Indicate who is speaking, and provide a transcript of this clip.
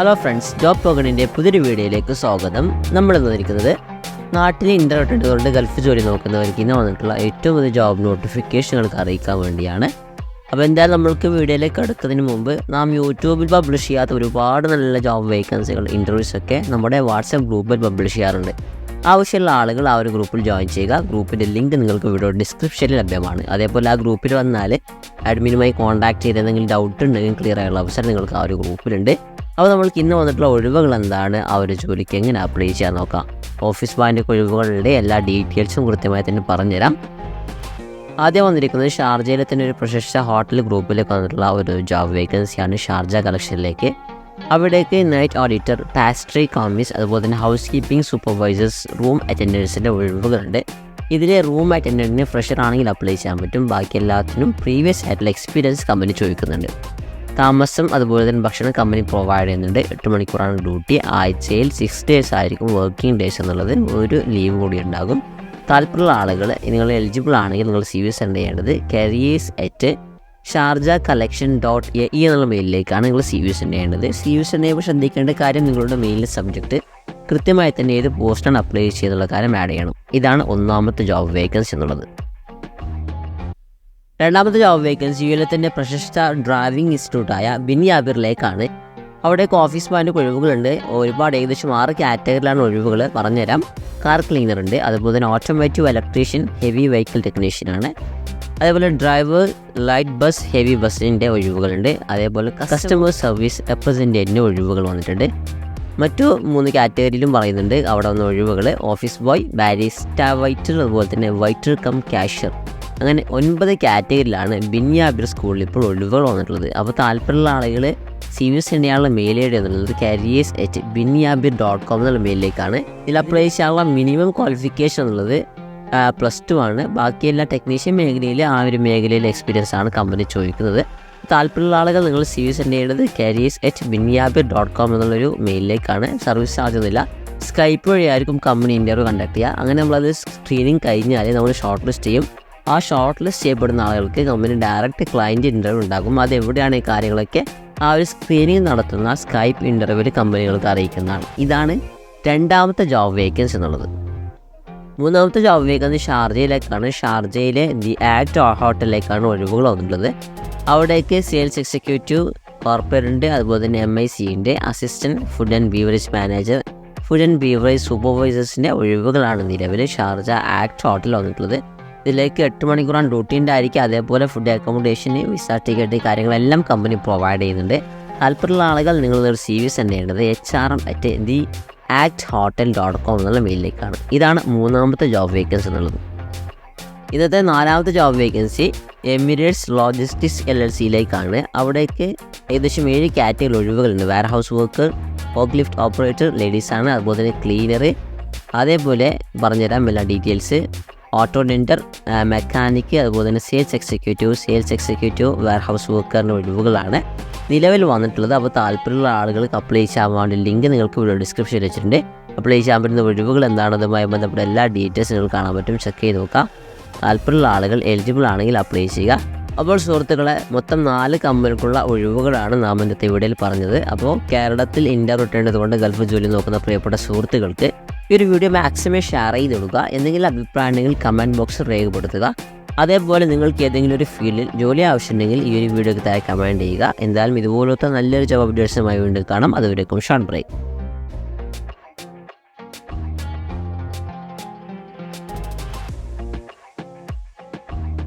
Speaker 1: Hello friends, job പോകണിൻ്റെ പുതിയൊരു വീഡിയോയിലേക്ക് സ്വാഗതം. നമ്മൾ വന്നിരിക്കുന്നത് നാട്ടിലെ ഇൻ്റർനെറ്റുകളുടെ ഗൾഫ് ജോലി നോക്കുന്നവർക്ക് ഇന്ന് വന്നിട്ടുള്ള ഏറ്റവും പുതിയ ജോബ് നോട്ടിഫിക്കേഷനുകൾക്ക് അറിയിക്കാൻ വേണ്ടിയാണ്. അപ്പോൾ എന്തായാലും നമ്മൾക്ക് വീഡിയോയിലേക്ക് എടുക്കുന്നതിന് മുമ്പ് നാം യൂട്യൂബിൽ പബ്ലിഷ് ചെയ്യാത്ത ഒരുപാട് നല്ല ജോബ് വേക്കൻസികൾ, ഇൻ്റർവ്യൂസൊക്കെ നമ്മുടെ വാട്സാപ്പ് ഗ്രൂപ്പിൽ പബ്ലിഷ് ചെയ്യാറുണ്ട്. ആവശ്യമുള്ള ആളുകൾ ആ ഒരു ഗ്രൂപ്പിൽ ജോയിൻ ചെയ്യുക. ഗ്രൂപ്പിൻ്റെ ലിങ്ക് നിങ്ങൾക്ക് വീഡിയോ ഡിസ്ക്രിപ്ഷനിൽ ലഭ്യമാണ്. അതേപോലെ ആ ഗ്രൂപ്പിൽ വന്നാൽ അഡ്മിനുമായി കോൺടാക്ട് ചെയ്ത് എന്തെങ്കിലും ഡൗട്ട് ഉണ്ടെങ്കിൽ ക്ലിയർ ആയുള്ള അവസരം നിങ്ങൾക്ക് ആ ഒരു ഗ്രൂപ്പിലുണ്ട്. അപ്പോൾ നമ്മൾക്ക് ഇന്ന് വന്നിട്ടുള്ള ഒഴിവുകൾ എന്താണ്, ആ ഒരു ജോലിക്ക് എങ്ങനെ അപ്ലൈ ചെയ്യാൻ നോക്കാം. ഓഫീസ് ബാൻഡ് ഒഴിവുകളുടെ എല്ലാ ഡീറ്റെയിൽസും കൃത്യമായി തന്നെ പറഞ്ഞുതരാം. ആദ്യം വന്നിരിക്കുന്നത് ഷാർജയിലെ തന്നെ ഒരു പ്രശസ്ത ഹോട്ടൽ ഗ്രൂപ്പിലേക്ക് വന്നിട്ടുള്ള ഒരു ജോബ് വേക്കൻസിയാണ് ഷാർജ കളക്ഷനിലേക്ക്. അവിടേക്ക് നൈറ്റ് ഓഡിറ്റർ, പാസ്ട്രി കോമിസ്, അതുപോലെ തന്നെ ഹൗസ് കീപ്പിംഗ് സൂപ്പർവൈസേഴ്സ്, റൂം അറ്റൻഡൻസിൻ്റെ ഒഴിവുകളുണ്ട്. ഇതിലെ റൂം അറ്റൻഡൻറ്റിന് ഫ്രഷർ ആണെങ്കിൽ അപ്ലൈ ചെയ്യാൻ പറ്റും. ബാക്കി എല്ലാത്തിനും പ്രീവിയസ് ആയിട്ടുള്ള എക്സ്പീരിയൻസ് കമ്പനി ചോദിക്കുന്നുണ്ട്. താമസം അതുപോലെ തന്നെ ഭക്ഷണം കമ്പനി പ്രൊവൈഡ് ചെയ്യുന്നുണ്ട്. 8 മണിക്കൂറാണ് ഡ്യൂട്ടി. ആഴ്ചയിൽ 6 days ആയിരിക്കും വർക്കിംഗ് ഡേയ്സ് എന്നുള്ളത്. ഒരു ലീവ് കൂടി ഉണ്ടാകും. താല്പര്യമുള്ള ആളുകൾ, നിങ്ങൾ എലിജിബിൾ ആണെങ്കിൽ നിങ്ങൾ CV സെൻഡ് ചെയ്യേണ്ടത് careers@sharjacollection.ae എന്നുള്ള മെയിലിലേക്കാണ് നിങ്ങൾ CV സെൻഡ് ചെയ്യേണ്ടത്. CV സെൻഡ് ചെയ്യുമ്പോൾ ശ്രദ്ധിക്കേണ്ട കാര്യം, നിങ്ങളുടെ മെയിലിൻ്റെ സബ്ജക്റ്റ് കൃത്യമായി തന്നെ ഏത് പോസ്റ്റാണ് അപ്ലൈ ചെയ്യുന്നുള്ള കാര്യം ആഡ് ചെയ്യണം. ഇതാണ് ഒന്നാമത്തെ ജോബ് വേക്കൻസി എന്നുള്ളത്. രണ്ടാമത്തെ ജോബ് വേക്കൻസി യുഎയിലെ തന്നെ പ്രശസ്ത ഡ്രൈവിംഗ് ഇൻസ്റ്റിറ്റ്യൂട്ടായ ബിൻയാബിറിലേക്കാണ്. അവിടേക്ക് ഓഫീസ് ബാൻഡ് ഒഴിവുകളുണ്ട്. ഒരുപാട് ഏകദേശം 6 കാറ്റഗറിയിലാണ് ഒഴിവുകൾ. പറഞ്ഞുതരാം. കാർ ക്ലീനർ ഉണ്ട്, അതുപോലെ തന്നെ ഓട്ടോമേറ്റീവ് ഇലക്ട്രീഷ്യൻ, ഹെവി വെഹിക്കിൾ ടെക്നീഷ്യനാണ്. അതേപോലെ ഡ്രൈവർ, ലൈറ്റ് ബസ്, ഹെവി ബസ്സിൻ്റെ ഒഴിവുകളുണ്ട്. അതേപോലെ കസ്റ്റമർ സർവീസ് റെപ്രസെൻറ്റേറ്റീവിൻ്റെ ഒഴിവുകൾ വന്നിട്ടുണ്ട്. മറ്റു 3 കാറ്റഗറിയിലും പറയുന്നുണ്ട് അവിടെ വന്ന ഒഴിവുകൾ. ഓഫീസ് ബോയ്, ബാരിസ്റ്റ വൈറ്റർ, അതുപോലെ തന്നെ വൈറ്റർ കം ക്യാഷ്യർ, അങ്ങനെ 9 കാറ്റഗറിയിലാണ് ബിൻയാബിർ സ്കൂളിൽ ഇപ്പോൾ ഒഴിവുകൾ വന്നിട്ടുള്ളത്. അപ്പോൾ താല്പര്യമുള്ള ആളുകൾ CV സെൻഡ് ചെയ്യാനുള്ള മെയിൽ ഐ ഡി എന്നുള്ളത് careers@binyabir.com എന്നുള്ള മെയിലിലേക്കാണ്. ഇതിൽ അപ്ലൈ ചെയ്യാനുള്ള മിനിമം ക്വാളിഫിക്കേഷൻ എന്നുള്ളത് +2 ആണ്. ബാക്കിയെല്ലാം ടെക്നീഷ്യൻ മേഖലയിൽ ആ ഒരു മേഖലയിലെ എക്സ്പീരിയൻസ് ആണ് കമ്പനി ചോദിക്കുന്നത്. താല്പര്യമുള്ള ആളുകൾ നിങ്ങൾ CV സെൻഡ് ചെയ്യേണ്ടത് careers@binyabir.com എന്നുള്ളൊരു മെയിലിലേക്കാണ്. സർവീസ് ചാർജ് ഒന്നുമില്ല. സ്കൈപ്പ് വഴിയായിരിക്കും കമ്പനി ഇൻ്റർവ്യൂ കണ്ടക്ട് ചെയ്യുക. അങ്ങനെ നമ്മളത് സ്ക്രീനിങ് കഴിഞ്ഞാൽ നമ്മൾ ഷോർട്ട് ലിസ്റ്റ് ചെയ്യും. ആ ഷോർട്ട് ലിസ്റ്റ് ചെയ്യപ്പെടുന്ന ആളുകൾക്ക് കമ്പനി ഡയറക്റ്റ് ക്ലയൻറ്റ് ഇൻ്റർവ്യൂ ഉണ്ടാകും. അതെവിടെയാണ് ഈ കാര്യങ്ങളൊക്കെ ആ ഒരു സ്ക്രീനിങ് നടത്തുന്ന സ്കൈപ്പ് ഇൻ്റർവ്യൂവിൽ കമ്പനികൾക്ക് അറിയിക്കുന്നതാണ്. ഇതാണ് രണ്ടാമത്തെ ജോബ് വേക്കൻസി എന്നുള്ളത്. മൂന്നാമത്തെ ജോബ് വേക്കൻസി ഷാർജയിലേക്കാണ്. ഷാർജയിലെ ദി ആക്ട് ഹോട്ടലിലേക്കാണ് ഒഴിവുകൾ വന്നിട്ടുള്ളത്. അവിടേക്ക് സെയിൽസ് എക്സിക്യൂട്ടീവ്, കോർപ്പറേറ്റ്, അതുപോലെ തന്നെ MIC ഉണ്ട്. Assistant food and beverage manager, food and beverage സൂപ്പർവൈസേഴ്സിൻ്റെ ഒഴിവുകളാണ് നിലവിൽ ഷാർജ ആക്ട് ഹോട്ടൽ വന്നിട്ടുള്ളത്. ഇതിലേക്ക് 8 മണിക്കൂറാണ് ഡ്യൂട്ടി ഉണ്ടായിരിക്കും. അതേപോലെ ഫുഡ്, അക്കോമഡേഷന്, വിസ ടിക്കറ്റ് കാര്യങ്ങളെല്ലാം കമ്പനി പ്രൊവൈഡ് ചെയ്യുന്നുണ്ട്. താല്പര്യമുള്ള ആളുകൾ നിങ്ങളൊരു CV സെൻഡ് ചെയ്യേണ്ടത് hrm@theacthotel.com എന്നുള്ള മെയിലിലേക്കാണ്. ഇതാണ് മൂന്നാമത്തെ ജോബ് വേക്കൻസി എന്നുള്ളത്. ഇന്നത്തെ നാലാമത്തെ ജോബ് വേക്കൻസി എമിറേറ്റ്സ് ലോജിസ്റ്റിക്സ് LLCയിലേക്കാണ്. അവിടേക്ക് ഏകദേശം 7 കാറ്റഗറി ഒഴിവുകളുണ്ട്. Warehouse worker, forklift operator ലേഡീസാണ്, അതുപോലെ തന്നെ ക്ലീനർ, അതേപോലെ പറഞ്ഞുതരാം എല്ലാ ഡീറ്റെയിൽസ്. ഓട്ടോ ഡെൻറ്റർ, മെക്കാനിക്ക്, അതുപോലെ തന്നെ സെയിൽസ് എക്സിക്യൂട്ടീവ്, വെയർ ഹൗസ് വർക്കറിൻ്റെ ഒഴിവുകളാണ് നിലവിൽ വന്നിട്ടുള്ളത്. അപ്പോൾ താല്പര്യമുള്ള ആളുകൾക്ക് അപ്ലൈ ചെയ്യാൻ വേണ്ടി ലിങ്ക് നിങ്ങൾക്ക് വീഡിയോ ഡിസ്ക്രിപ്ഷനിൽ വെച്ചിട്ടുണ്ട്. അപ്ലൈ ചെയ്യാൻ പറ്റുന്ന ഒഴിവുകൾ എന്താണതുമായി ബന്ധപ്പെട്ട എല്ലാ ഡീറ്റെയിൽസ് നിങ്ങൾക്ക് കാണാൻ പറ്റും. ചെക്ക് ചെയ്ത് നോക്കാം. താല്പര്യമുള്ള ആളുകൾ എലിജിബിൾ ആണെങ്കിൽ അപ്ലൈ ചെയ്യുക. അപ്പോൾ സുഹൃത്തുക്കളെ, മൊത്തം 4 കമ്പനിക്കുള്ള ഒഴിവുകളാണ് നാം ഇന്നത്തെ വീഡിയോയിൽ പറഞ്ഞത്. അപ്പോൾ കേരളത്തിൽ ഇൻ്റർവ്യൂ ഇട്ടേണ്ടതുകൊണ്ട് ഗൾഫ് ജോലി നോക്കുന്ന പ്രിയപ്പെട്ട സുഹൃത്തുക്കൾക്ക് ഈ ഒരു വീഡിയോ മാക്സിമം ഷെയർ ചെയ്ത് കൊടുക്കുക. എന്തെങ്കിലും അഭിപ്രായം ഉണ്ടെങ്കിൽ കമൻറ്റ് ബോക്സിൽ രേഖപ്പെടുത്തുക. അതേപോലെ നിങ്ങൾക്ക് ഏതെങ്കിലും ഒരു ഫീൽഡിൽ ജോലി ആവശ്യമുണ്ടെങ്കിൽ ഈ ഒരു വീഡിയോക്ക് താഴെ കമൻറ്റ് ചെയ്യുക. എന്തായാലും ഇതുപോലത്തെ നല്ലൊരു ജോബ് അപ്ഡേറ്റ്സുമായി വീണ്ടും കാണാം. അതുവരേക്കും ഷോർട്ട് ബ്രേക്ക്.